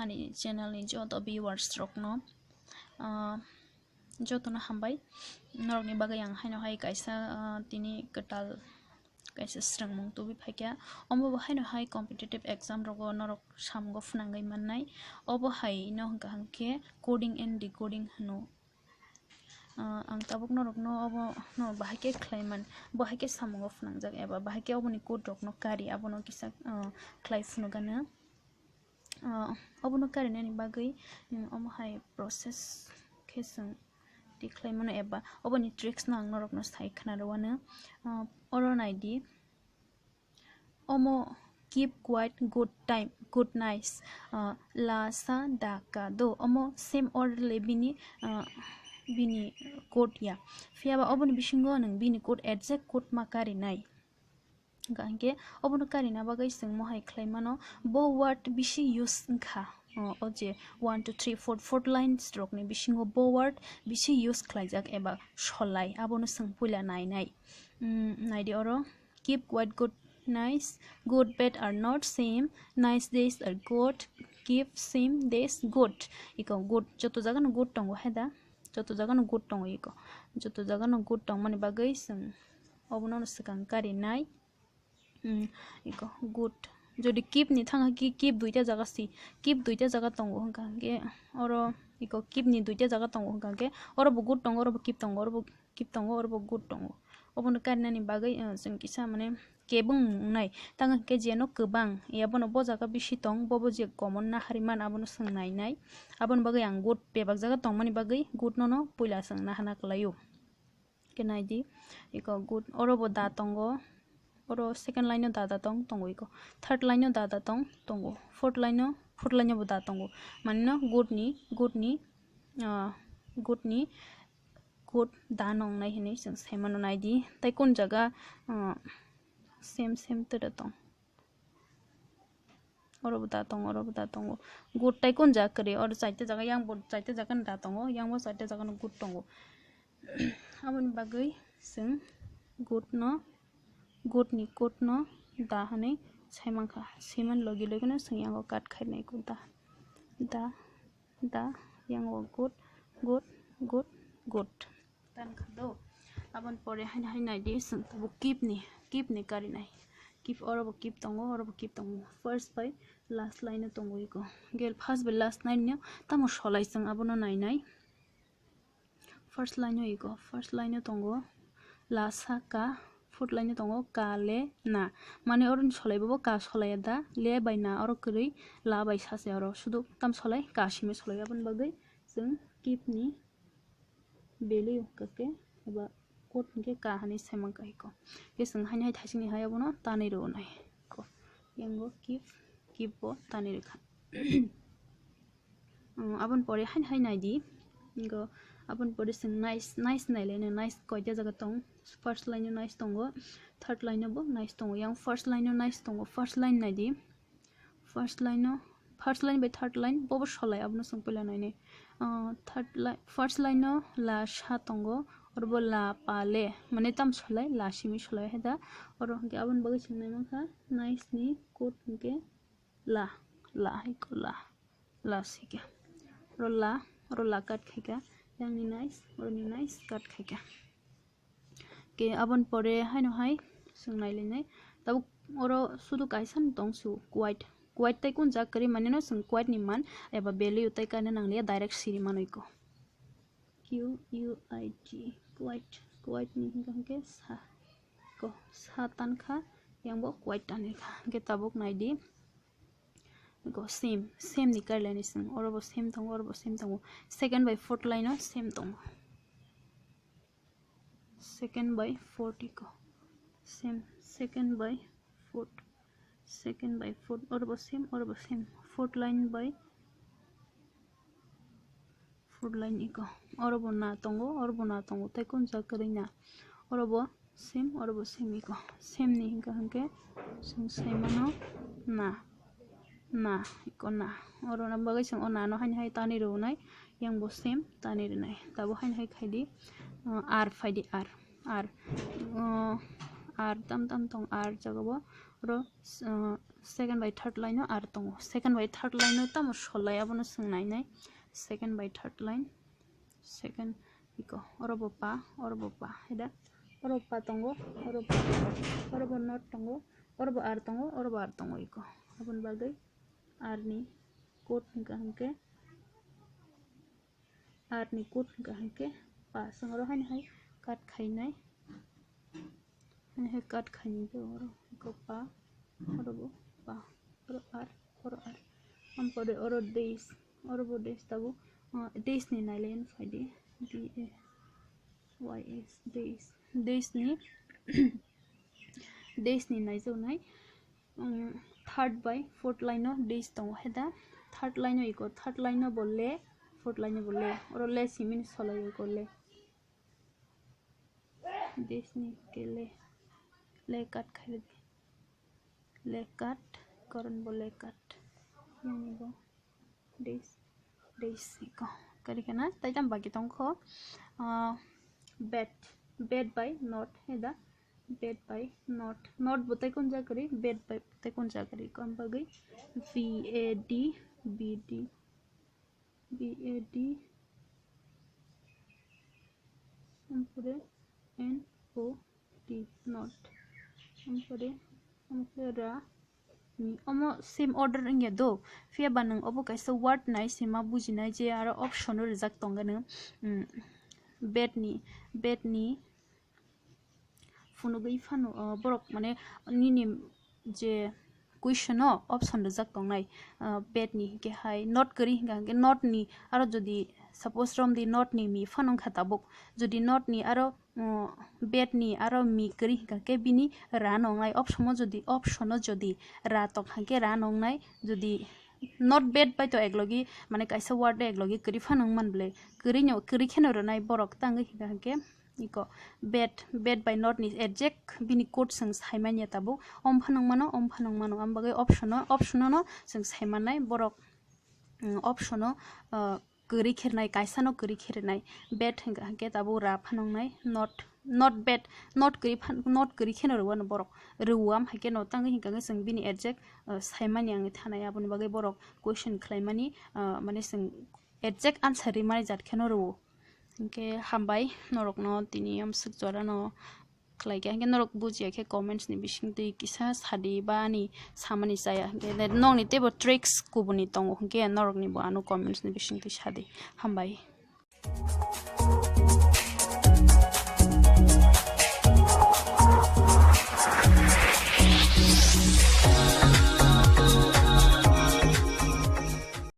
ani channel ni joto viewers rokno joto no hambai norok ni bagai ang haino hai kaisa tini ketal kaisa Swrwngmung tubi phaikya omo bo haino hai competitive exam rogo norok samgo phnangai mannai obo hai no hingka hingke coding and decoding hano ang tabuk norok no obo no bahake khlaiman bahake samungo phnangjak eba bahake oboni code rok no kari abono kisa khlai phunugana abono kari nani bagai omo hai process khesung tikhlaimano eba oboni tricks no ang norok no sai khnarowana oro naidi omo keep quiet good time good nice la sa da ka do omo same order le bini code ya fiaba oboni bisingo nang bini code adject code makari nai gangke obono kari na bagai sing mohai khlaimano bo word bisi use ngkha oje 1 2 3 4 4 lines rok ni bisingo bo word bisi use khlaijak eba solai abono sing puila nai naidi oro keep quiet good nice good bad are not same nice days are good keep same days good iko good joto jaga no good tongo heda joto jaga no good tongo iko joto jaga no good tong mani bagai sing obono no sikang kari nai iko good jodi keep ni thangkha ki keep duita jaga si keep duita jaga tongo hangka ge oro iko keep ni duita jaga tongo hangka ge oro bo good tongo oro bo keep tongo oro bo keep tongo oro bo good tongo obono karnani bagai jeng kisa mane kebung nai tangkha ke jeno kebang yabono bo jaga bisi tong bobo je common na hariman abono songnai nai abono bagai ang good pebak jaga tong mani bagai good no puila songna hana klayo kenai di iko good oro bo da tongo oro second line no dada tong tongo iko third line no dada tong tongo fourth line no bo da tongo manino good ni good da nong nai hini sing semano nai di tai kon jaga same tada tong oro bo da tongo good tai kon jaga kare oro chaite jaga yang bo chaite jaga da tongo yang bo chaite jaga no good tongo amon bagai sing good ni code no da hane saimangkha seman logi no singyango cut khainai ko da yango good tan khado abon pore hai nai di sing bu keep ni kari nai keep oro bo keep tongo first by last line tongo iko gel first by last line no tamo solai sing abono nai first line tongo la sa ka fourth line tongo kale na mane oron solai bobo ka solai da le by na oro kri la by sase oro sudu tam solai ka sime solai abon bagai sing keep ni value kake eba code ke ka hani semang kai ko ke sing hani hai thasini hai abono tanai ro nai ko yango keep bo tanai rekha abon pore hai nai di go abon pore sing nice nai le nice koita jaga tong first line no nice tongo third line no bo nice tongo yang first line no nice tongo first line nai di first line by third line bobo solai abono sing pula nai ne first line no la sha tongo or bo la pale mane tam solai la simi solai heda or ke abon bagai sing nai mangkha nice ni code ke la iko la sike ro la cut khaika yang ni nice cut khaika ke abon pore haino hai sungnai lenai tabu oro sudu kaisan tongsu quite tai kun jak kari mane no sung quite ni man eba value tai kana nanglia direct siri manoiko quite ni hingke sa tankha yang bo quite tanika ke tabuk nai di go same ni kar leni sung oro bo same tongo second by fourth line no same tongo second by fourth iko same second by fourth oro bo same fourth line iko oro bo na tongo tai kon ja karina oro bo same iko same ni hingke sung semano na iko na oro na bagai sung ona no hai tani ro nai yang bo same tani ro nai tabo hai khaidi r faidi r tam tong r jagabo oro second by third line no ar tongo second by third line no tamo solai abono swngnai nai second by third line second iko oro bo pa heda oro pa tongo oro bo not tongo oro bo ar tongo iko abon bagai ar ni code hingke ar ni code hingke pa sangoro hai cut khainai hai cut khaini be oro iko pa oro bo pa oro ar ampore oro days tabu days ni nailen faide d a y s days ni days ni nai jau nai third by fourth line no days tong heda third line no iko third line no bolle fourth line no bolle oro le simin solai ko le days ni ke le cut khai le cut karon bolle cut yani bo days iko kari kana tai tam bagi tong kho bed by not heda bed by not botai kon ja kari bed by botai kon ja kari kom bagai bad ampure not ampure ra ni omo same order nge do fia banang obo kaisa word nai sima bujinai je aro option ro rijak tonga nang bed ni funo gei fano borok mane nini je question no option rijak tongnai bed ni ke hai not kari ga ke not ni aro jodi suppose from the not ni mi fanong khatabok jodi not ni aro bed ni aro mi kari ga ke bini ra nongai option jodi ra to khake ra nongnai jodi not bed by to eglogi mane kaisa word eglogi kari fanong manble kari kheno ronai borok tangai ga ke iko bed by not ni adject bini code sang saimanya tabu om phanong mano ambagai option no sang saimanai borok option no kari khernai kaisa no kari khernai bed hangke tabu ra phanong nai not bed not kari kheno ro no borok ruam hake no tangai hingka sang bini adject saimani ang thanai aboni bagai borok question khlaimani mane sang adject answer ri mari jat kheno ro hingke hambai norok no tini amsuk jora no khlaike hingke norok buji ke comments ni bising tei kisa sadi ba ni samani saya hingke nong ni tebo tricks kubuni tongo hingke norok ni bo anu comments ni bising tei sadi hambai